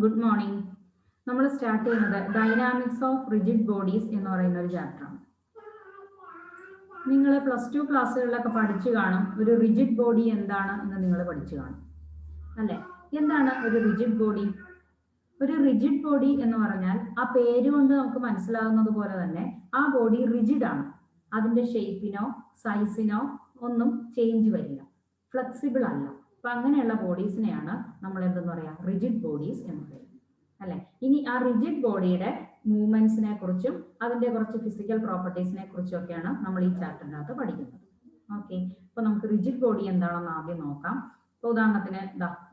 Good morning. നമ്മൾ start ചെയ്യുന്നത് dynamics of rigid bodies എന്ന് പറയുന്ന ഒരു ചാപ്റ്ററാണ്. നിങ്ങൾ +2 ക്ലാസ്സുകളിലൊക്കെ പഠിച്ചു കാണും, ഒരു റിജിഡ് ബോഡി എന്താണ് എന്ന് നിങ്ങൾ പഠിച്ചു കാണും അല്ലേ? എന്താണ് ഒരു റിജിഡ് ബോഡി? ഒരു റിജിഡ് ബോഡി എന്ന് പറഞ്ഞാൽ ആ പേര് കൊണ്ട് നമുക്ക് മനസ്സിലാകുന്നത് പോലെ തന്നെ ആ ബോഡി റിജിഡ് ആണ്. അതിന്റെ ഷേപ്പിനോ സൈസിനോ ഒന്നും ചേഞ്ച് വരില്ല, ഫ്ലെക്സിബിൾ അല്ല. അപ്പൊ അങ്ങനെയുള്ള ബോഡീസിനെയാണ് നമ്മൾ എന്തെന്ന് പറയാ, റിജിഡ് ബോഡീസ് എന്ന് പറയുന്നത് അല്ലെ? ഇനി ആ റിജിഡ് ബോഡിയുടെ മൂവ്മെന്റ്സിനെ കുറിച്ചും അതിന്റെ കുറച്ച് ഫിസിക്കൽ പ്രോപ്പർട്ടീസിനെ കുറിച്ചും ഒക്കെയാണ് നമ്മൾ ഈ ചാപ്റ്ററിനകത്ത് പഠിക്കുന്നത്. ഓക്കെ, അപ്പൊ നമുക്ക് റിജിഡ് ബോഡി എന്താണെന്ന് ആദ്യം നോക്കാം. ഇപ്പൊ ഉദാഹരണത്തിന്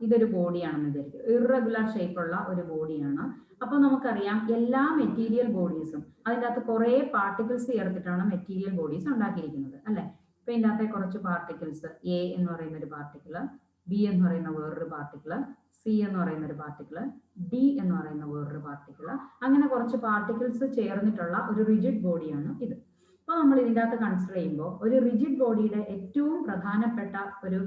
ഇതൊരു ബോഡിയാണെന്ന് വിചാരിക്കും, ഇറഗുലർ ഷേപ്പുള്ള ഒരു ബോഡിയാണ്. അപ്പൊ നമുക്കറിയാം എല്ലാ മെറ്റീരിയൽ ബോഡീസും അതിൻ്റെ അകത്ത് കുറെ പാർട്ടിക്കിൾസ് ചേർത്തിട്ടാണ് മെറ്റീരിയൽ ബോഡീസ് ഉണ്ടാക്കിയിരിക്കുന്നത് അല്ലെ? ഇപ്പൊ ഇതിൻ്റെ അകത്തെ കുറച്ച് പാർട്ടിക്കിൾസ്, എ എന്ന് പറയുന്ന ഒരു പാർട്ടിക്കിള്, ബി എന്ന് പറയുന്ന വേറൊരു പാർട്ടിക്കിള്, സി എന്ന് പറയുന്ന ഒരു പാർട്ടിക്കിള്, ഡി എന്ന് പറയുന്ന വേറൊരു പാർട്ടിക്കിള്, അങ്ങനെ കുറച്ച് പാർട്ടിക്കിൾസ് ചേർന്നിട്ടുള്ള ഒരു റിജിഡ് ബോഡിയാണ് ഇത്. അപ്പൊ നമ്മൾ ഇതിൻ്റെ അകത്ത് കൺസിഡർ ചെയ്യുമ്പോൾ ഒരു റിജിഡ് ബോഡിയുടെ ഏറ്റവും പ്രധാനപ്പെട്ട ഒരു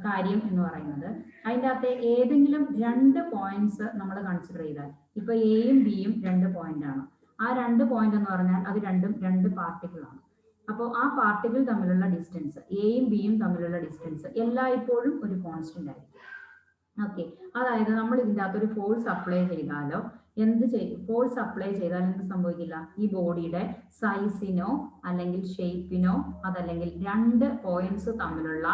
കാര്യം എന്ന് പറയുന്നത് അതിൻ്റെ അകത്തെ ഏതെങ്കിലും 2 പോയിന്റ്സ് നമ്മൾ കൺസിഡർ ചെയ്താൽ, ഇപ്പൊ എയും ബിയും 2 പോയിന്റ് ആണ്. ആ 2 പോയിന്റ് എന്ന് പറഞ്ഞാൽ അത് രണ്ടും 2 പാർട്ടിക്കിൾ ആണ്. അപ്പോൾ ആ പാർട്ടിക്കിൾ തമ്മിലുള്ള ഡിസ്റ്റൻസ്, എയും ബിയും തമ്മിലുള്ള ഡിസ്റ്റൻസ് എല്ലായ്പ്പോഴും ഒരു കോൺസ്റ്റന്റ് ആയിരിക്കും. ഓക്കെ, അതായത് നമ്മൾ ഇതിൻ്റെ അകത്ത് ഒരു ഫോഴ്സ് അപ്ലൈ ചെയ്താലോ ഫോഴ്സ് അപ്ലൈ ചെയ്താൽ എന്ത് സംഭവിക്കില്ല? ഈ ബോഡിയുടെ സൈസിനോ അല്ലെങ്കിൽ ഷേപ്പിനോ അതല്ലെങ്കിൽ 2 പോയിന്റ്സ് തമ്മിലുള്ള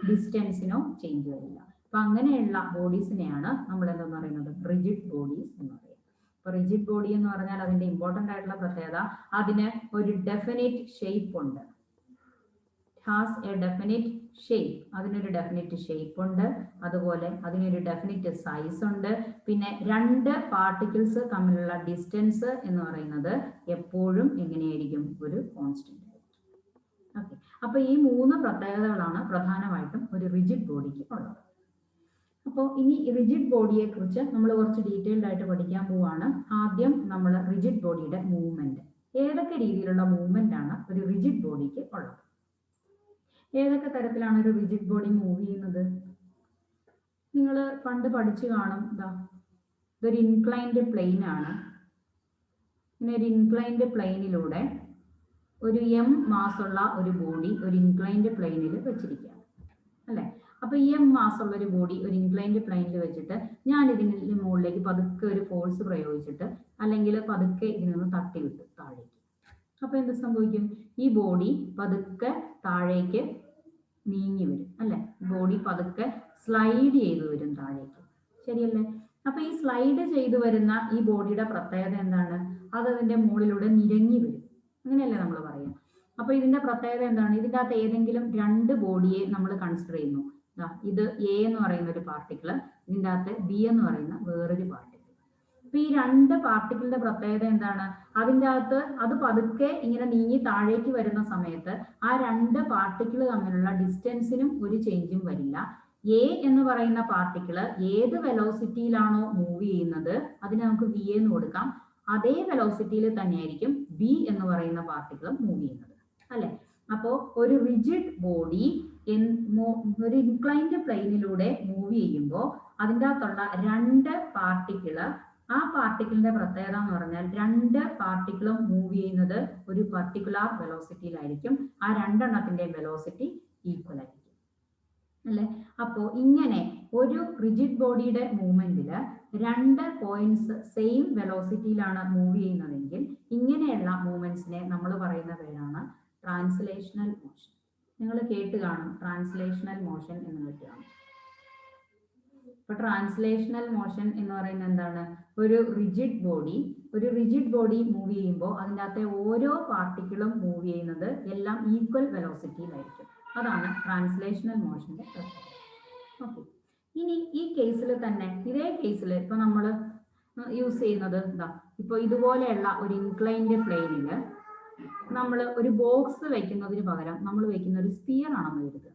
ഡിസ്റ്റൻസിനോ ചേഞ്ച് വരില്ല. അപ്പൊ അങ്ങനെയുള്ള ബോഡീസിനെയാണ് നമ്മൾ എന്തെന്ന് പറയുന്നത്, റിജിഡ് ബോഡീസ് എന്ന് പറയുന്നത്. അപ്പൊ റിജിഡ് ബോഡി എന്ന് പറഞ്ഞാൽ അതിന്റെ ഇമ്പോർട്ടന്റ് ആയിട്ടുള്ള പ്രത്യേകത, അതിന് ഒരു ഡെഫിനിറ്റ് ഷേപ്പ് ഉണ്ട്. ഹാസ് എ ഡെഫിനിറ്റ് ഷേപ്പ്, അതിനൊരു ഡെഫിനിറ്റ് ഷേപ്പ് ഉണ്ട്. അതുപോലെ അതിനൊരു ഡെഫിനിറ്റ് സൈസ് ഉണ്ട്. പിന്നെ 2 പാർട്ടിക്കിൾസ് തമ്മിലുള്ള ഡിസ്റ്റൻസ് എന്ന് പറയുന്നത് എപ്പോഴും എങ്ങനെയായിരിക്കും? ഒരു കോൺസ്റ്റന്റ്. ഓക്കെ, അപ്പൊ ഈ 3 പ്രത്യേകതകളാണ് പ്രധാനമായിട്ടും ഒരു റിജിഡ് ബോഡിക്ക് ഉള്ളത്. അപ്പോൾ ഇനി റിജിഡ് ബോഡിയെ കുറിച്ച് നമ്മൾ കുറച്ച് ഡീറ്റെയിൽഡ് ആയിട്ട് പഠിക്കാൻ പോവാണ്. ആദ്യം നമ്മൾ റിജിഡ് ബോഡിയുടെ മൂവ്മെന്റ്, ഏതൊക്കെ രീതിയിലുള്ള മൂവ്മെന്റ് ആണ് ഒരു റിജിഡ് ബോഡിക്ക് ഉള്ളത്? ഏതൊക്കെ തരത്തിലാണ് ഒരു റിജിഡ് ബോഡി മൂവ് ചെയ്യുന്നത്? നിങ്ങൾ പണ്ട് പഠിച്ചു കാണും, ഇതൊരു ഇൻക്ലൈൻഡ് പ്ലെയിൻ ആണ്. ഇങ്ങനെ ഒരു ഇൻക്ലൈൻഡ് പ്ലെയിനിലൂടെ ഒരു m മാസ് ഉള്ള ഒരു ബോഡി ഒരു ഇൻക്ലൈൻഡ് പ്ലെയിനിൽ വെച്ചിരിക്കുകയാണ് അല്ലെ? അപ്പൊ ഈ m മാസ് ഉള്ള ഒരു ബോഡി ഒരു ഇൻക്ലൈൻഡ് പ്ലെയിനിൽ വെച്ചിട്ട് ഞാൻ ഇതിന് മുകളിലേക്ക് പതുക്കെ ഒരു ഫോഴ്സ് പ്രയോഗിച്ചിട്ട് അല്ലെങ്കിൽ പതുക്കെ ഇതിൽ നിന്ന് തട്ടി വിട്ടു താഴേക്ക്. അപ്പൊ എന്ത് സംഭവിക്കും? ഈ ബോഡി പതുക്കെ താഴേക്ക് നീങ്ങി വരും അല്ലെ? ബോഡി പതുക്കെ സ്ലൈഡ് ചെയ്തു വരും താഴേക്ക്, ശരിയല്ലേ? അപ്പൊ ഈ സ്ലൈഡ് ചെയ്തു വരുന്ന ഈ ബോഡിയുടെ പ്രത്യേകത എന്താണ്? അത് അതിന്റെ മുകളിലൂടെ നിരങ്ങി വരും, അങ്ങനെയല്ലേ നമ്മൾ പറയാം. അപ്പൊ ഇതിന്റെ പ്രത്യേകത എന്താണ്? ഇതിന്റെ അകത്ത് ഏതെങ്കിലും 2 ബോഡിയെ നമ്മൾ കൺസിഡർ ചെയ്യുന്നു. ഇത് എ എന്ന് പറയുന്ന ഒരു പാർട്ടിക്കിള്, ഇതിന്റെ അകത്ത് ബി എന്ന് പറയുന്ന വേറൊരു പാർട്ടിക്കിൾ. അപ്പൊ ഈ 2 പാർട്ടിക്കിളിന്റെ പ്രത്യേകത എന്താണ്? അതിന്റെ അകത്ത് അത് പതുക്കെ ഇങ്ങനെ നീങ്ങി താഴേക്ക് വരുന്ന സമയത്ത് ആ 2 പാർട്ടിക്കിൾ തമ്മിലുള്ള ഡിസ്റ്റൻസിനും ഒരു ചേഞ്ചും വരില്ല. എ എന്ന് പറയുന്ന പാർട്ടിക്കിള് ഏത് വെലോസിറ്റിയിലാണോ മൂവ് ചെയ്യുന്നത് അതിന് നമുക്ക് വി എന്ന് കൊടുക്കാം. അതേ വെലോസിറ്റിയിൽ തന്നെയായിരിക്കും ബി എന്ന് പറയുന്ന പാർട്ടിക്കിൾ മൂവ് ചെയ്യുന്നത് അല്ലെ? അപ്പോ ഒരു റിജിഡ് ബോഡി ഒരു ഇൻക്ലൈൻഡ് പ്ലെയിനിലൂടെ മൂവ് ചെയ്യുമ്പോൾ അതിൻ്റെ അകത്തുള്ള 2 പാർട്ടിക്കിള്, ആ പാർട്ടിക്കിളിന്റെ പ്രത്യേകത എന്ന് പറഞ്ഞാൽ 2 പാർട്ടിക്കിളും മൂവ് ചെയ്യുന്നത് ഒരു പർട്ടിക്കുലർ വെലോസിറ്റിയിലായിരിക്കും. ആ 2 എണ്ണത്തിന്റെ വെലോസിറ്റി ഈക്വൽ ആയിരിക്കും അല്ലെ? അപ്പോ ഇങ്ങനെ ഒരു റിജിഡ് ബോഡിയുടെ മൂവ്മെന്റില് 2 പോയിന്റ്സ് സെയിം വെലോസിറ്റിയിലാണ് മൂവ് ചെയ്യുന്നതെങ്കിൽ ഇങ്ങനെയുള്ള മൂവ്മെന്റ്സിനെ നമ്മൾ പറയുന്ന പേരാണ് ട്രാൻസ്ലേഷണൽ മോഷൻ. നിങ്ങൾ കേട്ട് കാണും ട്രാൻസ്ലേഷണൽ മോഷൻ എന്ന് കേട്ട് കാണും. ഇപ്പൊ ട്രാൻസ്ലേഷണൽ മോഷൻ എന്ന് പറയുന്നത് എന്താണ്? ഒരു റിജിഡ് ബോഡി മൂവ് ചെയ്യുമ്പോൾ അതിൻ്റെ അകത്തെ ഓരോ പാർട്ടിക്കിളും മൂവ് ചെയ്യുന്നത് എല്ലാം ഈക്വൽ വെലോസിറ്റിയിലായിരിക്കും. അതാണ് ട്രാൻസ്ലേഷണൽ മോഷന്റെ പ്രത്യേകത. ഓക്കെ, ഇനി ഈ കേസിൽ തന്നെ, ഇതേ കേസിൽ ഇപ്പൊ നമ്മൾ യൂസ് ചെയ്യുന്നത് ഇപ്പൊ ഇതുപോലെയുള്ള ഒരു ഇൻക്ലൈൻഡ് പ്ലെയിനില് നമ്മൾ ഒരു ബോക്സ് വെക്കുന്നതിന് പകരം നമ്മൾ വെക്കുന്ന ഒരു സ്പിയർ ആണെന്ന് കരുതുക.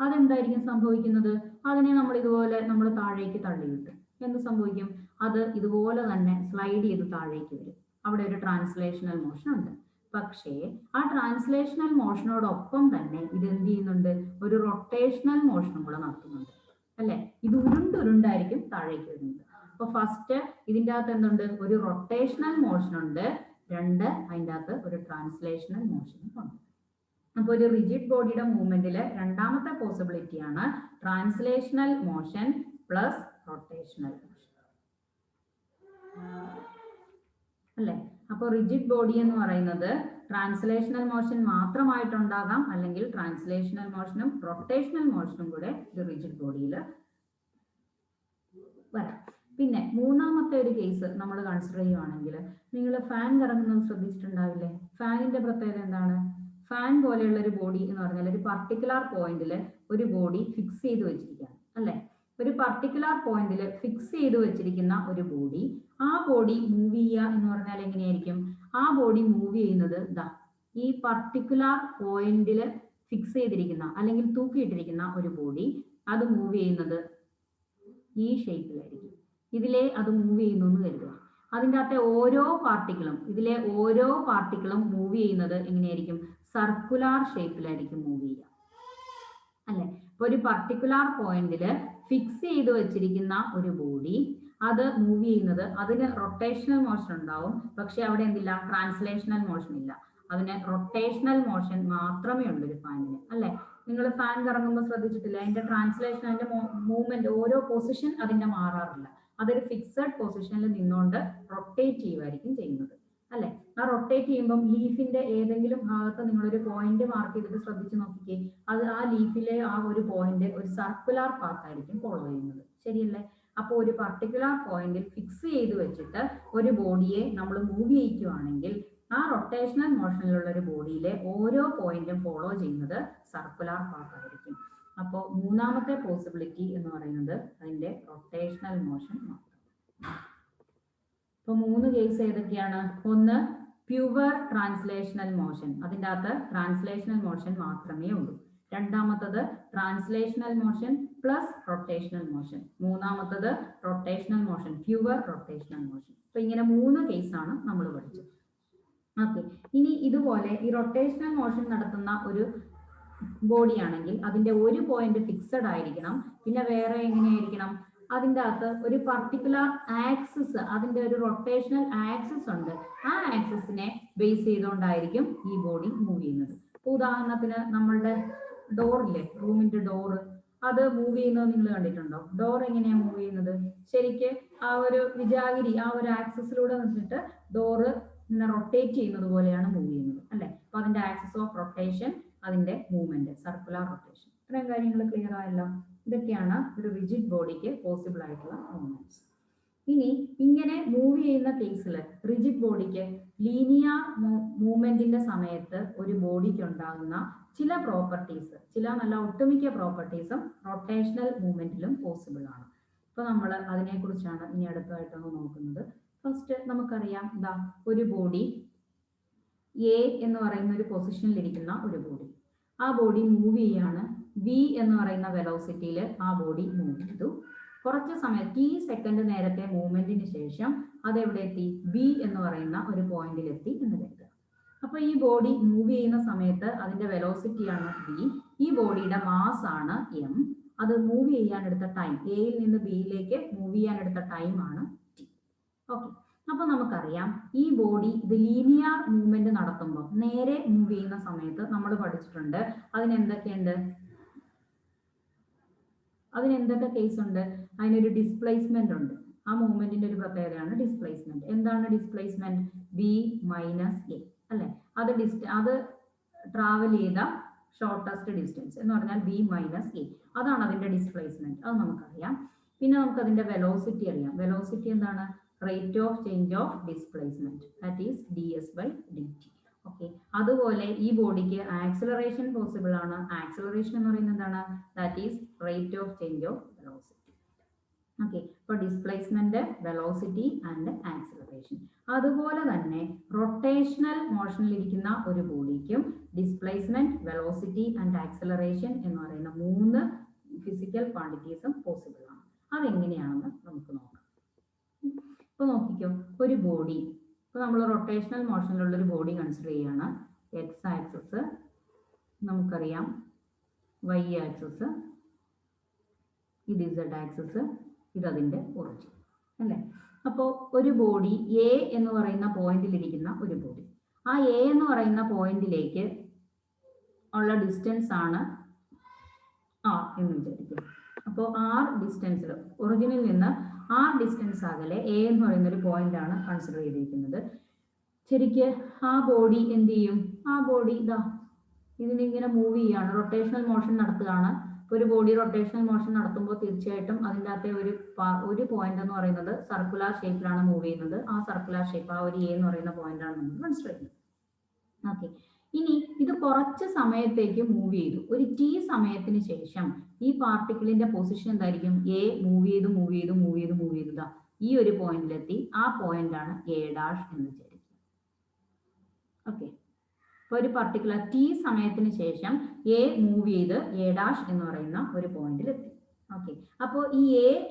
അതെന്തായിരിക്കും സംഭവിക്കുന്നത്? അതിനെ നമ്മൾ ഇതുപോലെ നമ്മൾ താഴേക്ക് തള്ളിയിട്ട് എന്ത് സംഭവിക്കും? അത് ഇതുപോലെ തന്നെ സ്ലൈഡ് ചെയ്ത് താഴേക്ക് വരും. അവിടെ ഒരു ട്രാൻസ്ലേഷണൽ മോഷൻ ഉണ്ട്. പക്ഷേ ആ ട്രാൻസ്ലേഷണൽ മോഷനോടൊപ്പം തന്നെ ഇത് എന്ത് ചെയ്യുന്നുണ്ട്? ഒരു റൊട്ടേഷണൽ മോഷനും കൂടെ നടത്തുന്നുണ്ട് അല്ലെ? ഇത് ഉരുണ്ടുരുണ്ടായിരിക്കും താഴേക്ക് വരുന്നത്. അപ്പൊ ഫസ്റ്റ് ഇതിൻ്റെ അകത്ത് എന്തുണ്ട്? ഒരു റൊട്ടേഷണൽ മോഷൻ ഉണ്ട്, രണ്ട് അതിൻ്റെ അകത്ത് ഒരു ട്രാൻസ്ലേഷണൽ മോഷനും ഉണ്ട്. അപ്പോൾ ഒരു റിജിഡ് ബോഡിയുടെ മൂവ്മെന്റില് രണ്ടാമത്തെ പോസിബിലിറ്റി ആണ് translational motion plus rotational motion അല്ലെ? അപ്പോൾ റിജിഡ് ബോഡി എന്ന് പറയുന്നത് ട്രാൻസ്ലേഷണൽ മോഷൻ മാത്രമായിട്ടുണ്ടാകാം, അല്ലെങ്കിൽ ട്രാൻസ്ലേഷണൽ മോഷനും റൊട്ടേഷണൽ മോഷനും കൂടെ ഒരു റിജിഡ് ബോഡിയിൽ വരാം. പിന്നെ മൂന്നാമത്തെ ഒരു കേസ് നമ്മൾ കൺസിഡർ ചെയ്യുവാണെങ്കിൽ, നിങ്ങൾ ഫാൻ കറങ്ങുന്നത് ശ്രദ്ധിച്ചിട്ടുണ്ടാവില്ലേ? ഫാനിന്റെ പ്രത്യേകത എന്താണ്? ഫാൻ പോലെയുള്ള ഒരു ബോഡി എന്ന് പറഞ്ഞാൽ ഒരു പർട്ടിക്കുലർ പോയിന്റിൽ ഒരു ബോഡി ഫിക്സ് ചെയ്ത് വെച്ചിരിക്കുകയാണ് അല്ലെ? ഒരു പർട്ടിക്കുലർ പോയിന്റിൽ ഫിക്സ് ചെയ്ത് വെച്ചിരിക്കുന്ന ഒരു ബോഡി, ആ ബോഡി മൂവ് ചെയ്യുക എന്ന് പറഞ്ഞാൽ എങ്ങനെയായിരിക്കും? ആ ബോഡി മൂവ് ചെയ്യുന്നത് ഈ പർട്ടിക്കുലർ പോയിന്റിൽ ഫിക്സ് ചെയ്തിരിക്കുന്ന അല്ലെങ്കിൽ തൂക്കിയിട്ടിരിക്കുന്ന ഒരു ബോഡി അത് മൂവ് ചെയ്യുന്നത് ഈ ഷേപ്പിലായിരിക്കും. ഇതിലെ അത് മൂവ് ചെയ്യുന്നു എന്ന് കരുതുക. അതിൻ്റെ അകത്തെ ഓരോ പാർട്ടിക്കിളും മൂവ് ചെയ്യുന്നത് എങ്ങനെയായിരിക്കും? സർക്കുലർ ഷേപ്പിലായിരിക്കും മൂവ് ചെയ്യുക അല്ലെ? അപ്പൊ ഒരു പർട്ടിക്കുലർ പോയിന്റിൽ ഫിക്സ് ചെയ്ത് വെച്ചിരിക്കുന്ന ഒരു ബോഡി അത് മൂവ് ചെയ്യുന്നത്, അതിന് റൊട്ടേഷണൽ മോഷൻ ഉണ്ടാവും, പക്ഷെ അവിടെ എന്തില്ല? ട്രാൻസ്ലേഷണൽ മോഷൻ ഇല്ല. അതിന് റൊട്ടേഷണൽ മോഷൻ മാത്രമേ ഉള്ളൂ ഒരു ഫാനിന് അല്ലെ? നിങ്ങൾ ഫാൻ കറങ്ങുമ്പോൾ ശ്രദ്ധിച്ചിട്ടില്ല? അതിന്റെ ട്രാൻസ്ലേഷൻ, അതിന്റെ മൂവ്മെന്റ്, ഓരോ പൊസിഷൻ അതിന്റെ മാറാറില്ല. അതൊരു ഫിക്സഡ് പൊസിഷനിൽ നിന്നുകൊണ്ട് റൊട്ടേറ്റ് ചെയ്യുമായിരിക്കും ചെയ്യുന്നത് അല്ലെ? ആ റൊട്ടേറ്റ് ചെയ്യുമ്പോൾ ലീഫിന്റെ ഏതെങ്കിലും ഭാഗത്ത് നിങ്ങളൊരു പോയിന്റ് മാർക്ക് ചെയ്തിട്ട് ശ്രദ്ധിച്ച് നോക്കിക്കേ, അത് ആ ലീഫിലെ ആ ഒരു പോയിന്റ് ഒരു സർക്കുലർ പാത്ത് ആയിരിക്കും ഫോളോ ചെയ്യുന്നത്, ശരിയല്ലേ? അപ്പോൾ ഒരു പർട്ടിക്കുലർ പോയിന്റിൽ ഫിക്സ് ചെയ്ത് വെച്ചിട്ട് ഒരു ബോഡിയെ നമ്മൾ മൂവ് ചെയ്യിക്കുകയാണെങ്കിൽ ആ റൊട്ടേഷണൽ മോഷനിലുള്ള ഒരു ബോഡിയിലെ ഓരോ പോയിന്റും ഫോളോ ചെയ്യുന്നത് സർക്കുലർ പാത്ത് ആയിരിക്കും. അപ്പോൾ മൂന്നാമത്തെ പോസിബിലിറ്റി എന്ന് പറയുന്നത് അതിന്റെ റൊട്ടേഷണൽ മോഷൻ മാത്രം. ഇപ്പൊ മൂന്ന് കേസ് ഏതൊക്കെയാണ്? ഒന്ന് പ്യുവർ ട്രാൻസ്ലേഷണൽ മോഷൻ, അതിൻ്റെ അകത്ത് ട്രാൻസ്ലേഷണൽ മോഷൻ മാത്രമേ ഉള്ളൂ. രണ്ടാമത്തത് translational motion plus rotational motion. മൂന്നാമത്തത് rotational motion, pure rotational motion. അപ്പൊ ഇങ്ങനെ മൂന്ന് കേസാണ് നമ്മൾ പഠിച്ചത്. ഓക്കെ, ഇനി ഇതുപോലെ ഈ റൊട്ടേഷണൽ മോഷൻ നടത്തുന്ന ഒരു ബോഡി ആണെങ്കിൽ അതിന്റെ ഒരു പോയിന്റ് ഫിക്സഡ് ആയിരിക്കണം. പിന്നെ വേറെ എങ്ങനെയായിരിക്കണം? അതിൻ്റെ അകത്ത് ഒരു പർട്ടിക്കുലർ ആക്സിസ്, അതിന്റെ ഒരു റൊട്ടേഷണൽ ആക്സിസ് ഉണ്ട്. ആ ആക്സിസിനെ ബേസ് ചെയ്തുകൊണ്ടായിരിക്കും ഈ ബോഡി മൂവ് ചെയ്യുന്നത്. ഉദാഹരണത്തിന് നമ്മളുടെ ഡോറില്ലേ, റൂമിന്റെ ഡോറ്, അത് മൂവ് ചെയ്യുന്നത് നിങ്ങൾ കണ്ടിട്ടുണ്ടോ? ഡോർ എങ്ങനെയാ മൂവ് ചെയ്യുന്നത്? ശരിക്ക് ആ ഒരു വിജാഗിരി ആ ഒരു ആക്സിസിലൂടെ നിന്നിട്ട് ഡോറ് ഇങ്ങനെ റൊട്ടേറ്റ് ചെയ്യുന്നത് പോലെയാണ് മൂവ് ചെയ്യുന്നത് അല്ലെ? അപ്പൊ അതിന്റെ ആക്സിസ് ഓഫ് റൊട്ടേഷൻ, അതിന്റെ മൂവ്മെന്റ്, സർക്കുലർ റൊട്ടേഷൻ. ഇത്രയും കാര്യങ്ങൾ ക്ലിയർ ആയല്ലോ? ഇതൊക്കെയാണ് ഒരു റിജിഡ് ബോഡിക്ക് പോസിബിൾ ആയിട്ടുള്ള മൂവ്മെന്റ്സ്. ഇനി ഇങ്ങനെ മൂവ് ചെയ്യുന്ന കേസിൽ റിജിഡ് ബോഡിക്ക് ലീനിയർ മൂവ്മെന്റിന്റെ സമയത്ത് ഒരു ബോഡിക്ക് ഉണ്ടാകുന്ന ചില പ്രോപ്പർട്ടീസ്, ചില നല്ല ഒട്ടുമിക്ക പ്രോപ്പർട്ടീസും റൊട്ടേഷണൽ മൂവ്മെന്റിലും പോസിബിൾ ആണ്. അപ്പൊ നമ്മൾ അതിനെ കുറിച്ചാണ് ഇനി അടുത്തതായിട്ടൊന്ന് നോക്കുന്നത്. ഫസ്റ്റ് നമുക്കറിയാം, ഒരു ബോഡി എ എന്ന് പറയുന്ന ഒരു പൊസിഷനിൽ ഇരിക്കുന്ന ഒരു ബോഡി, ആ ബോഡി മൂവ് ചെയ്യാണ്. വി എന്ന് പറയുന്ന വെലോസിറ്റിയിൽ ആ ബോഡി മൂവ് ചെയ്തു. കുറച്ച് സമയം, ടി സെക്കൻഡ് നേരത്തെ മൂവ്മെന്റിന് ശേഷം അത് എവിടെ എത്തി? ബി എന്ന് പറയുന്ന ഒരു പോയിന്റിൽ എത്തി എന്ന് കരുതുക. അപ്പൊ ഈ ബോഡി മൂവ് ചെയ്യുന്ന സമയത്ത് അതിന്റെ വെലോസിറ്റിയാണ് വി, ഈ ബോഡിയുടെ മാസ് ആണ് എം. അത് മൂവ് ചെയ്യാൻ എടുത്ത ടൈം, എയിൽ നിന്ന് ബിയിലേക്ക് മൂവ് ചെയ്യാൻ എടുത്ത ടൈം ആണ് ടി. ഓക്കെ, അപ്പൊ നമുക്കറിയാം ഈ ബോഡി ഇത് ലീനിയർ മൂവ്മെന്റ് നടത്തുമ്പോൾ, നേരെ മൂവ് ചെയ്യുന്ന സമയത്ത് നമ്മൾ പഠിച്ചിട്ടുണ്ട് അതിനെന്തൊക്കെ കേസ് ഉണ്ട്? അതിനൊരു ഡിസ്പ്ലേസ്മെന്റ് ഉണ്ട്. ആ മൂവ്മെന്റിന്റെ ഒരു പ്രത്യേകതയാണ് ഡിസ്പ്ലേസ്മെന്റ്. എന്താണ് ഡിസ്പ്ലേസ്മെന്റ്? ബി മൈനസ് എ അല്ലെ? അത് ട്രാവൽ ചെയ്ത ഷോർട്ടസ്റ്റ് ഡിസ്റ്റൻസ് എന്ന് പറഞ്ഞാൽ ബി മൈനസ് എ, അതാണ് അതിന്റെ ഡിസ്പ്ലേസ്മെന്റ്. അത് നമുക്കറിയാം. പിന്നെ നമുക്ക് അതിന്റെ വെലോസിറ്റി അറിയാം. വെലോസിറ്റി എന്താണ്? Rate of change of displacement, that is ds/dt. Okay, അതുപോലെ ഈ ബോഡിക്ക് ആക്സിലറേഷൻ പോസിബിൾ ആണ്. ആക്സിലറേഷൻ എന്ന് പറയുന്നത് എന്താണ്? That is rate of change of velocity. Okay, അപ്പോൾ ഡിസ്പ്ലേസ്മെന്റ്, വെലോസിറ്റി ആൻഡ് ആക്സിലറേഷൻ. അതുപോലെ തന്നെ റൊട്ടേഷണൽ മോഷനിൽ ഇരിക്കുന്ന ഒരു ബോഡിക്കും ഡിസ്പ്ലേസ്മെന്റ്, വെലോസിറ്റി ആൻഡ് ആക്സിലറേഷൻ എന്ന് പറയുന്ന മൂന്ന് ഫിസിക്കൽ ക്വാണ്ടിറ്റീസും പോസിബിൾ ആണ്. അതെങ്ങനെയാണെന്ന് നമുക്ക് നോക്കാം. ഇപ്പൊ നോക്കിക്കോ, ഒരു ബോഡി, ഇപ്പൊ നമ്മൾ റൊട്ടേഷണൽ മോഷനിലുള്ള ഒരു ബോഡി കൺസിഡർ ചെയ്യാണ്. എക്സ് ആക്സിസ് നമുക്കറിയാം, വൈ ആക്സിസ്, ഇത് z ആക്സിസ്, ഇത് അതിൻ്റെ ഒറിജിൻ അല്ലേ. അപ്പോൾ ഒരു ബോഡി എ എന്ന് പറയുന്ന പോയിന്റിലിരിക്കുന്ന ഒരു ബോഡി, ആ എ എന്ന് പറയുന്ന പോയിന്റിലേക്ക് ഉള്ള ഡിസ്റ്റൻസ് ആണ് ആർ എന്ന് വിചാരിക്കും. അപ്പോൾ ആർ ഡിസ്റ്റൻസിൽ ഒറിജിനിൽ നിന്ന് ആർ ഡിസ്റ്റൻസ് അകലെ എ എന്ന് പറയുന്ന ഒരു പോയിന്റ് ആണ് കൺസിഡർ ചെയ്തിരിക്കുന്നത്. ശരിക്ക് ആ ബോഡി എന്ത് ചെയ്യും? ആ ബോഡി ഇതാ ഇതിനിങ്ങനെ മൂവ് ചെയ്യാണ്, റൊട്ടേഷണൽ മോഷൻ നടത്തുകയാണ്. ഒരു ബോഡി റൊട്ടേഷണൽ മോഷൻ നടത്തുമ്പോൾ തീർച്ചയായിട്ടും അതിൻ്റെ അകത്തെ ഒരു പോയിന്റ് എന്ന് പറയുന്നത് സർക്കുലർ ഷേപ്പിലാണ് മൂവ് ചെയ്യുന്നത്. ആ സർക്കുലർ ഷേപ്പ്, ആ ഒരു എ എന്ന് പറയുന്ന പോയിന്റ് ആണ് നമ്മൾ കൺസിഡർ ചെയ്യുന്നത്. ഓക്കെ, ഇനി ഇത് കുറച്ച് സമയത്തേക്ക് മൂവ് ചെയ്തു. ഒരു ടി സമയത്തിന് ശേഷം ഈ പാർട്ടിക്കിളിന്റെ പൊസിഷൻ എന്തായിരിക്കും? എ മൂവ് ചെയ്ത് മൂവ് ചെയ്ത് മൂവ് ചെയ്ത് മൂവ് ചെയ്തതാ ഈ ഒരു പോയിന്റിലെത്തി. ആ പോയിന്റ് ആണ് എ ഡാഷ് എന്ന് വിചാരിക്കുക. ഓക്കെ, അപ്പോൾ ഒരു പർട്ടിക്കുലർ ടി സമയത്തിന് ശേഷം എ മൂവ് ചെയ്ത് എ ഡാഷ് എന്ന് പറയുന്ന ഒരു പോയിന്റിലെത്തി. ഓക്കെ, അപ്പോൾ ഈ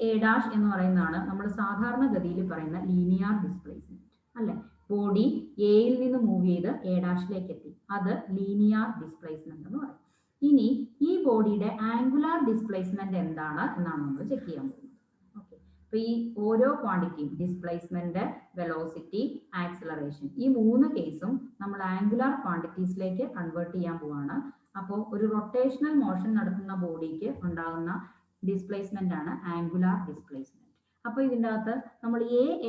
എ ഡാഷ് എന്ന് പറയുന്നതാണ് നമ്മൾ സാധാരണഗതിയിൽ പറയുന്ന ലീനിയർ ഡിസ്പ്ലേസ്മെന്റ് അല്ലെ. ബോഡി എയിൽ നിന്ന് മൂവ് ചെയ്ത് എ ഡാഷിലേക്ക് എത്തി, അത് ലീനിയർ ഡിസ്പ്ലേസ്മെന്റ് എന്ന് പറയും. ഇനി ഈ ബോഡിയുടെ ആംഗുലാർ ഡിസ്പ്ലേസ്മെന്റ് എന്താണ് എന്നാണ് നമ്മൾ ചെക്ക് ചെയ്യാൻ പോകുന്നത്. ഓക്കെ, അപ്പൊ ഈ ഓരോ ക്വാണ്ടിറ്റിയും ഡിസ്പ്ലേസ്മെന്റ്, വെലോസിറ്റി, ആക്സിലറേഷൻ, ഈ മൂന്ന് കേസും നമ്മൾ ആംഗുലാർ ക്വാണ്ടിറ്റീസിലേക്ക് കൺവേർട്ട് ചെയ്യാൻ പോവാണ്. അപ്പോൾ ഒരു റൊട്ടേഷണൽ മോഷൻ നടത്തുന്ന ബോഡിക്ക് ഉണ്ടാകുന്ന ഡിസ്പ്ലേസ്മെന്റ് ആണ് ആംഗുലാർ ഡിസ്പ്ലേസ്മെന്റ്. അപ്പൊ ഇതിൻ്റെ അകത്ത് നമ്മൾ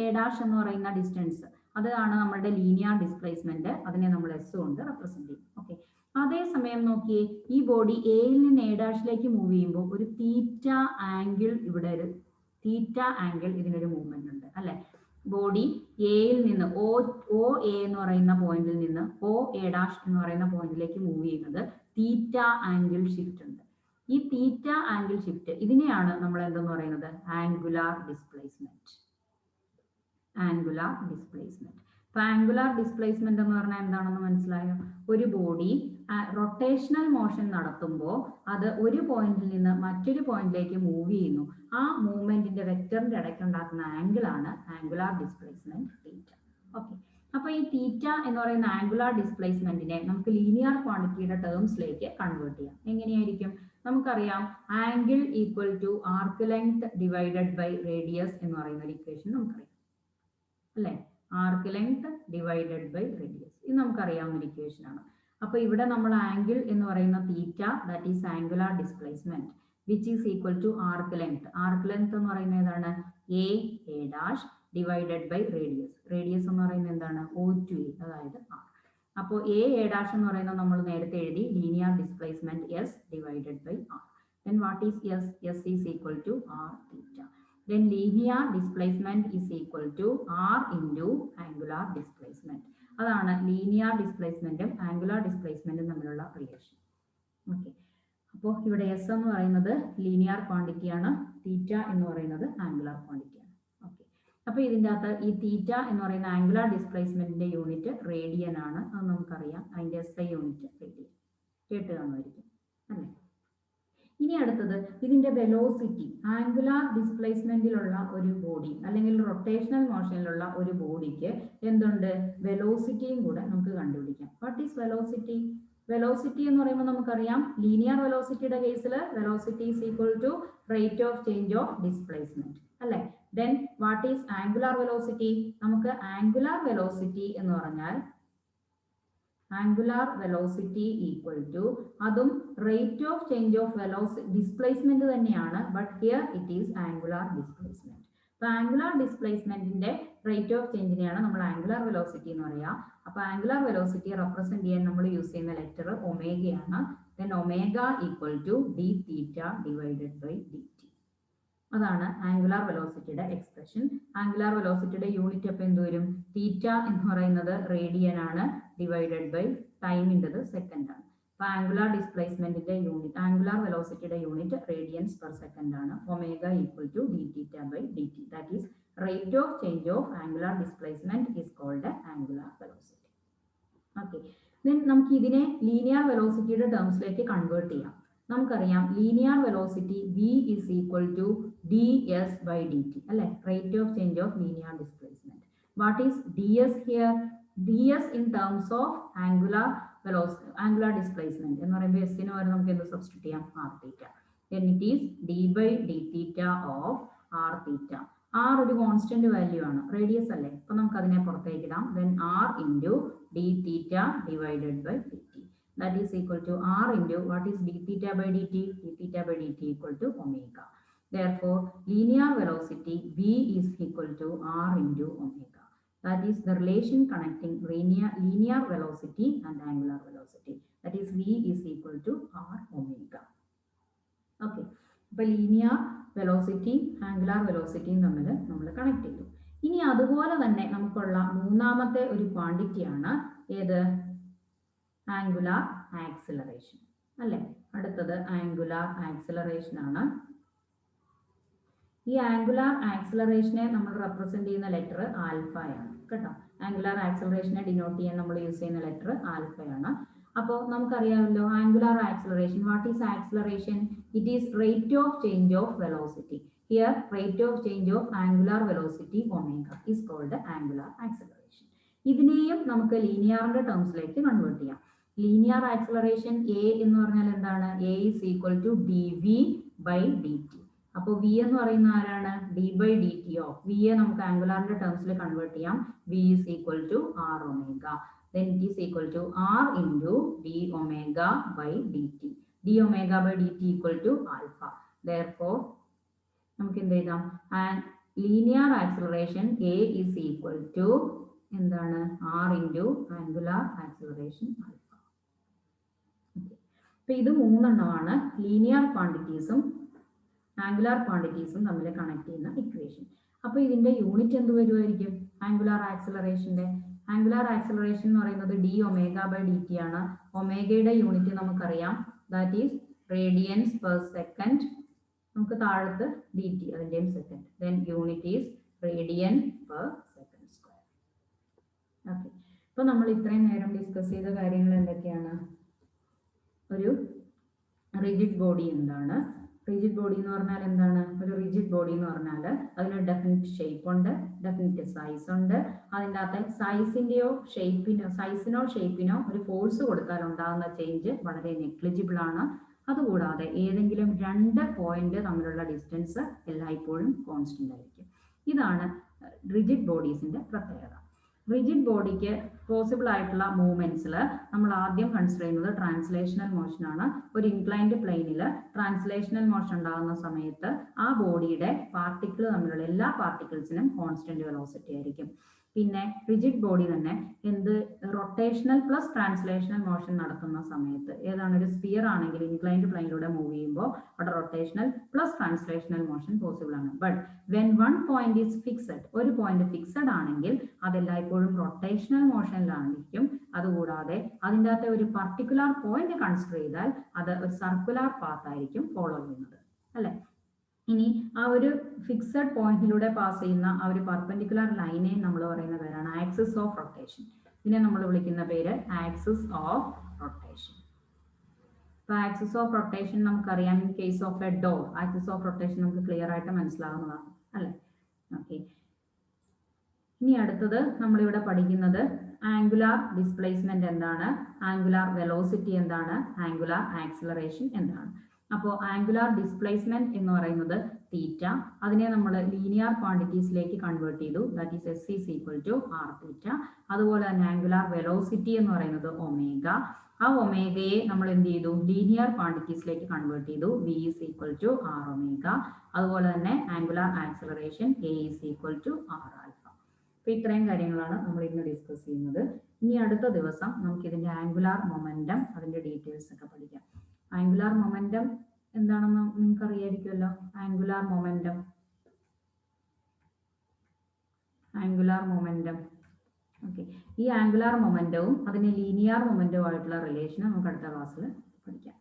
എ ഡാഷ് എന്ന് പറയുന്ന ഡിസ്റ്റൻസ്, അതാണ് നമ്മളുടെ ലീനിയർ ഡിസ്പ്ലേസ്മെന്റ്. അതിനെ നമ്മൾ എസ് കൊണ്ട് റെപ്രസെന്റ് ചെയ്യും. ഓക്കെ, അതേസമയം നോക്കിയേ, ഈ ബോഡി എയിൽ നിന്ന് എ ഡാഷിലേക്ക് മൂവ് ചെയ്യുമ്പോൾ ഒരു തീറ്റ ആംഗിൾ, ഇവിടെ ഒരു തീറ്റ ആംഗിൾ, ഇതിനൊരു മൂവ്മെന്റ് ഉണ്ട് അല്ലെ. ബോഡി എയിൽ നിന്ന് ഒ എ എന്ന് പറയുന്ന പോയിന്റിൽ നിന്ന് ഒ എ ഡാഷ് എന്ന് പറയുന്ന പോയിന്റിലേക്ക് മൂവ് ചെയ്യുന്നത് തീറ്റ ആംഗിൾ ഷിഫ്റ്റ് ഉണ്ട്. ഈ തീറ്റ ആംഗിൾ ഷിഫ്റ്റ്, ഇതിനെയാണ് നമ്മൾ എന്തെന്ന് പറയുന്നത്? Angular displacement. Angular displacement. അപ്പൊ ആംഗുലാർ ഡിസ്പ്ലേസ്മെന്റ് എന്ന് പറഞ്ഞാൽ എന്താണെന്ന് മനസ്സിലായോ? ഒരു ബോഡി റൊട്ടേഷണൽ മോഷൻ നടത്തുമ്പോൾ അത് ഒരു പോയിന്റിൽ നിന്ന് മറ്റൊരു പോയിന്റിലേക്ക് മൂവ് ചെയ്യുന്നു. ആ മൂവ്മെന്റിന്റെ വെക്ടറിന്റെ ഇടയ്ക്ക് ഉണ്ടാക്കുന്ന ആംഗിൾ ആണ് ആംഗുലാർ ഡിസ്പ്ലേസ്മെന്റ് തീറ്റ. ഓക്കെ, അപ്പൊ ഈ തീറ്റ എന്ന് പറയുന്ന ആംഗുലാർ ഡിസ്പ്ലേസ്മെന്റിനെ നമുക്ക് ലീനിയർ ക്വാണ്ടിറ്റിയുടെ ടേംസിലേക്ക് കൺവേർട്ട് ചെയ്യാം. എങ്ങനെയായിരിക്കും? നമുക്കറിയാം angle equal to arc length divided by radius എന്ന് പറയുന്ന ഒരു ഇക്വേഷൻ നമുക്കറിയാം അല്ലെ. Arc length divided by radius, ഇത് നമുക്കറിയാവുന്ന ഒരു ഇക്വേഷൻ ആണ്. അപ്പൊ ഇവിടെ നമ്മൾ ആംഗിൾ എന്ന് പറയുന്ന theta, that is angular displacement, which is equal to arc length. Arc length എന്ന് പറയുന്നത് ഏതാണ്? A dash divided by radius. Radius എന്ന് പറയുന്നത് എന്താണ്? O to A, അതായത് ആർ. അപ്പോൾ എ ഡാഷ് എന്ന് പറയുന്നത് നമ്മൾ നേരത്തെ എഴുതി, linear displacement S divided by R. Then what is S? S is equal to R theta. Then linear displacement is equal to R into angular displacement. അതാണ് linear ഡിസ്പ്ലേസ്മെന്റും angular ഡിസ്പ്ലേസ്മെന്റും തമ്മിലുള്ള relation. Okay, അപ്പോൾ ഇവിടെ S എന്ന് പറയുന്നത് linear quantity ആണ്, തീറ്റ എന്ന് പറയുന്നത് angular quantity ആണ്. ഓക്കെ, അപ്പോൾ ഇതിൻ്റെ അകത്ത് ഈ തീറ്റ എന്ന് പറയുന്ന ആംഗുലാർ ഡിസ്പ്ലേസ്മെന്റിന്റെ യൂണിറ്റ് റേഡിയൻ ആണ്. അത് നമുക്കറിയാം. അതിന്റെ SI യൂണിറ്റ് റേഡിയൻ കേട്ട് കാണുമായിരിക്കും അല്ലേ. ഇനി അടുത്തത് ഇതിന്റെ വെലോസിറ്റി. ആംഗുലാർ ഡിസ്പ്ലേസ്മെന്റിലുള്ള ഒരു ബോഡി അല്ലെങ്കിൽ റൊട്ടേഷണൽ മോഷനിലുള്ള ഒരു ബോഡിക്ക് എന്തുണ്ട്? വെലോസിറ്റിയും കൂടെ നമുക്ക് കണ്ടുപിടിക്കാം. What is velocity? വെലോസിറ്റി എന്ന് പറയുമ്പോൾ നമുക്കറിയാം, ലീനിയർ വെലോസിറ്റിയുടെ കേസിൽ velocity is equal to rate of change of displacement അല്ലെ. Then what is angular velocity? നമുക്ക് ആംഗുലാർ വെലോസിറ്റി എന്ന് പറഞ്ഞാൽ ആംഗുലാർ വെലോസിറ്റി ഈക്വൽ ടു, അതും rate of change of velocity displacement തന്നെയാണ്, but here it is angular displacement. അപ്പൊ angular ഡിസ്പ്ലേസ്മെന്റിന്റെ rate of ചേഞ്ചിനെയാണ് നമ്മൾ ആംഗുലാർ വെലോസിറ്റി എന്ന് പറയാം. അപ്പൊ ആംഗുലാർ വെലോസിറ്റി റെപ്രസെന്റ് ചെയ്യാൻ നമ്മൾ യൂസ് ചെയ്യുന്ന ലെറ്റർ ഒമേഗയാണ്. Then omega equal to D theta divided by dt. അതാണ് ആംഗുലാർ വെലോസിറ്റിയുടെ എക്സ്പ്രഷൻ. ആംഗുലാർ വെലോസിറ്റിയുടെ യൂണിറ്റ് അപ്പം എന്ത് വരും? തീറ്റ എന്ന് പറയുന്നത് റേഡിയൻ ആണ്, ഡിവൈഡഡ് ബൈ ടൈമിൻ്റെത് സെക്കൻഡ് ആണ്. അപ്പൊ ആംഗുലാർ ഡിസ്പ്ലേസ്മെന്റിന്റെ യൂണിറ്റ്, ആംഗുലാർ വെലോസിറ്റിയുടെ യൂണിറ്റ് റേഡിയൻസ് പെർ സെക്കൻഡ് ആണ്. Omega equal to D theta by dt. That is rate of change of angular displacement is called angular velocity. Okay, then നമുക്ക് ഇതിനെ linear വെലോസിറ്റിയുടെ ടേംസിലേക്ക് convert ചെയ്യാം. നമുക്കറിയാം linear velocity V is equal to ds by dt അല്ലെ, rate of change of linear displacement. What is ds here? ds in terms of angular velocity, angular displacement എന്ന് പറയുമ്പോൾ s ന് പകരം നമുക്ക് എന്ത് സബ്സ്റ്റിറ്റ്യൂട്ട് ചെയ്യാം? r theta. then it is d by d theta of r theta. r ഒരു constant value ആണ്, radius അല്ലേ, അപ്പൊ നമുക്ക് അതിനെ പുറത്തേക്ക് ഇടാം. then r into d theta divided by dt, that is equal to r into what is d theta by dt? d theta by dt equal to omega. Therefore linear velocity v is equal to r into omega. That is the relation connecting linear velocity and angular velocity. That is v is equal to r omega. Okay, അപ്പോൾ linear velocity angular വെലോസിറ്റിയും തമ്മിൽ നമ്മൾ connect ചെയ്തു. ഇനി അതുപോലെ തന്നെ നമുക്കുള്ള മൂന്നാമത്തെ ഒരു ക്വാണ്ടിറ്റിയാണ് ഏത്? ആംഗുലാർ ആക്സിലറേഷൻ അല്ലേ. അടുത്തത് ആംഗുലാർ ആക്സിലറേഷൻ ആണ്. ഈ ആംഗുലാർ ആക്സിലറേഷനെ നമ്മൾ റെപ്രസെന്റ് ചെയ്യുന്ന ലെറ്റർ ആൽഫയാണ് കേട്ടോ. ആംഗുലാർ ആക്സിലറേഷനെ ഡിനോട്ട് ചെയ്യാൻ നമ്മൾ യൂസ് ചെയ്യുന്ന ലെറ്റർ ആൽഫയാണ്. അപ്പോൾ നമുക്കറിയാമല്ലോ angular acceleration. What is acceleration? It is rate of change of velocity. Here rate of change of angular velocity omega is called angular acceleration. ഇതിനെയും നമുക്ക് ലീനിയറിന്റെ ടേംസിലേക്ക് കൺവേർട്ട് ചെയ്യാം. ലീനിയർ ആക്സിലറേഷൻ എ എന്ന് പറഞ്ഞാൽ എന്താണ്? A is equal to d v by d t. അപ്പോൾ v എന്ന് പറയുന്ന ആരാണ്? D by d t of v യെ നമുക്ക് ആംഗുലാറിന്റെ ടേംസിൽ കൺവേർട്ട് ചെയ്യാം. V is equal to r omega. Then it is equal to r into d omega by dt. d omega by dt equal to alpha. Therefore നമുക്ക് എന്ത് എഴുതാം? And linear acceleration a is equal to എന്താണ്? r into angular acceleration alpha. അപ്പോൾ ഇത് മൂന്നെണ്ണമാണ് linear ക്വാണ്ടിറ്റീസും angular ക്വാണ്ടിറ്റീസും തമ്മിൽ connect ചെയ്യുന്ന equation. അപ്പോൾ ഇതിന്റെ യൂണിറ്റ് എന്ത് വരുമായിരിക്കും? ആംഗുലാർ ആക്സിലറേഷന്റെ ആംഗുലാർ ആക്സിലറേഷൻ എന്ന് പറയുന്നത് d omega by d t ആണ്. ഒമേഗയുടെ യൂണിറ്റ് നമുക്കറിയാം, that is radians per second. നമുക്ക് താഴത്ത് ഡി ടി അതിൻ്റെയും second. Then unit is radian per second square. Okay, അപ്പോൾ നമ്മൾ ഇത്രയും നേരം ഡിസ്കസ് ചെയ്ത കാര്യങ്ങൾ എന്തൊക്കെയാണ്? ഒരു റിജിഡ് ബോഡി എന്താണ്? റിജിഡ് ബോഡി എന്ന് പറഞ്ഞാൽ എന്താണ്? ഒരു റിജിഡ് ബോഡി എന്ന് പറഞ്ഞാൽ അതിന് ഡെഫിനിറ്റ് ഷേപ്പ് ഉണ്ട്, ഡെഫിനിറ്റ് സൈസ് ഉണ്ട്. അതിൻ്റെ അകത്ത് സൈസിനോ ഷേപ്പിനോ ഒരു ഫോഴ്സ് കൊടുത്താൽ ഉണ്ടാകുന്ന ചേഞ്ച് വളരെ നെഗ്ലിജിബിൾ ആണ്. അതുകൂടാതെ ഏതെങ്കിലും രണ്ട് പോയിന്റ് തമ്മിലുള്ള ഡിസ്റ്റൻസ് എല്ലായ്പ്പോഴും കോൺസ്റ്റന്റ് ആയിരിക്കും. ഇതാണ് റിജിഡ് ബോഡീസിന്റെ പ്രത്യേകത. റിജിഡ് ബോഡിക്ക് പോസിബിൾ ആയിട്ടുള്ള മൂവ്മെന്റ്സിൽ നമ്മൾ ആദ്യം കൺസിഡർ ചെയ്യുന്നത് ട്രാൻസ്ലേഷണൽ മോഷൻ ആണ്. ഒരു ഇൻക്ലൈൻഡ് പ്ലെയിനിൽ ട്രാൻസ്ലേഷണൽ മോഷൻ ഉണ്ടാകുന്ന സമയത്ത് ആ ബോഡിയുടെ പാർട്ടിക്കിൾ തമ്മിലുള്ള എല്ലാ പാർട്ടിക്കിൾസിനും കോൺസ്റ്റന്റ് വെലോസിറ്റി ആയിരിക്കും. പിന്നെ റിജിഡ് ബോഡി തന്നെ റൊട്ടേഷണൽ പ്ലസ് ട്രാൻസ്ലേഷണൽ മോഷൻ നടത്തുന്ന സമയത്ത് ഏതാണ്? ഒരു സ്ഫിയർ ആണെങ്കിൽ ഇൻക്ലൈൻഡ് പ്ലെയിനിലൂടെ മൂവ് ചെയ്യുമ്പോൾ അവിടെ rotational plus translational motion possible ആണ്. But when one point is fixed, ഒരു പോയിന്റ് ഫിക്സഡ് ആണെങ്കിൽ അതെല്ലായ്പ്പോഴും റൊട്ടേഷണൽ മോഷനിലായിരിക്കും. അതുകൂടാതെ അതിൻ്റെ അകത്തെ ഒരു പർട്ടിക്കുലർ പോയിന്റ് കൺസിഡർ ചെയ്താൽ അത് ഒരു സർക്കുലർ പാത്ത് ആയിരിക്കും ഫോളോ ചെയ്യുന്നത് അല്ലെ. ഇനി ആ ഒരു ഫിക്സഡ് പോയിന്റിലൂടെ പാസ് ചെയ്യുന്ന ആ ഒരു പെർപെൻഡിക്കുലർ ലൈനെ നമ്മൾ പറയുന്ന പേരാണ് ആക്സിസ് ഓഫ് റൊട്ടേഷൻ. ഇതിനെ നമ്മൾ വിളിക്കുന്ന പേര് ആക്സിസ് ഓഫ് റൊട്ടേഷൻ. അപ്പോൾ ആക്സിസ് ഓഫ് റൊട്ടേഷൻ നമുക്കറിയാം. In case of a door axis of rotation നമുക്ക് ക്ലിയർ ആയിട്ട് മനസ്സിലാവുന്നതാണ് അല്ലേ. ഓക്കെ, ഇനി അടുത്തത് നമ്മളിവിടെ പഠിക്കുന്നത് ആംഗുലാർ ഡിസ്പ്ലേസ്മെന്റ് എന്താണ്, ആംഗുലാർ വെലോസിറ്റി എന്താണ്, ആംഗുലാർ ആക്സിലറേഷൻ എന്താണ്. അപ്പോൾ ആംഗുലാർ ഡിസ്പ്ലേസ്മെന്റ് എന്ന് പറയുന്നത് തീറ്റ, അതിനെ നമ്മൾ ലീനിയർ ക്വാണ്ടിറ്റീസിലേക്ക് കൺവേർട്ട് ചെയ്തു. That is S is equal to R theta. അതുപോലെ തന്നെ ആംഗുലാർ വെലോസിറ്റി എന്ന് പറയുന്നത് ഒമേഗ. ആ ഒമേഗയെ നമ്മൾ എന്ത് ചെയ്തു? ലീനിയർ ക്വാണ്ടിറ്റീസിലേക്ക് കൺവേർട്ട് ചെയ്തു. V is equal to r omega. അതുപോലെ തന്നെ angular acceleration a is equal to r alpha. അപ്പോൾ ഇത്രയും കാര്യങ്ങളാണ് നമ്മൾ ഇന്ന് ഡിസ്കസ് ചെയ്യുന്നത്. ഇനി അടുത്ത ദിവസം നമുക്ക് ഇതിന്റെ ആംഗുലാർ മൊമെന്റം അതിന്റെ ഡീറ്റെയിൽസ് ഒക്കെ പഠിക്കാം. ആംഗുലാർ മൊമെന്റം എന്താണെന്ന് നിങ്ങൾക്ക് അറിയായിരിക്കുമല്ലോ. ആംഗുലാർ മൊമെന്റം ഓക്കെ, ഈ ആംഗുലാർ മൊമെന്റവും അതിന് ലീനിയർ മൊമെന്റവും ആയിട്ടുള്ള റിലേഷൻ നമുക്ക് അടുത്ത ക്ലാസ്സിൽ പഠിക്കാം.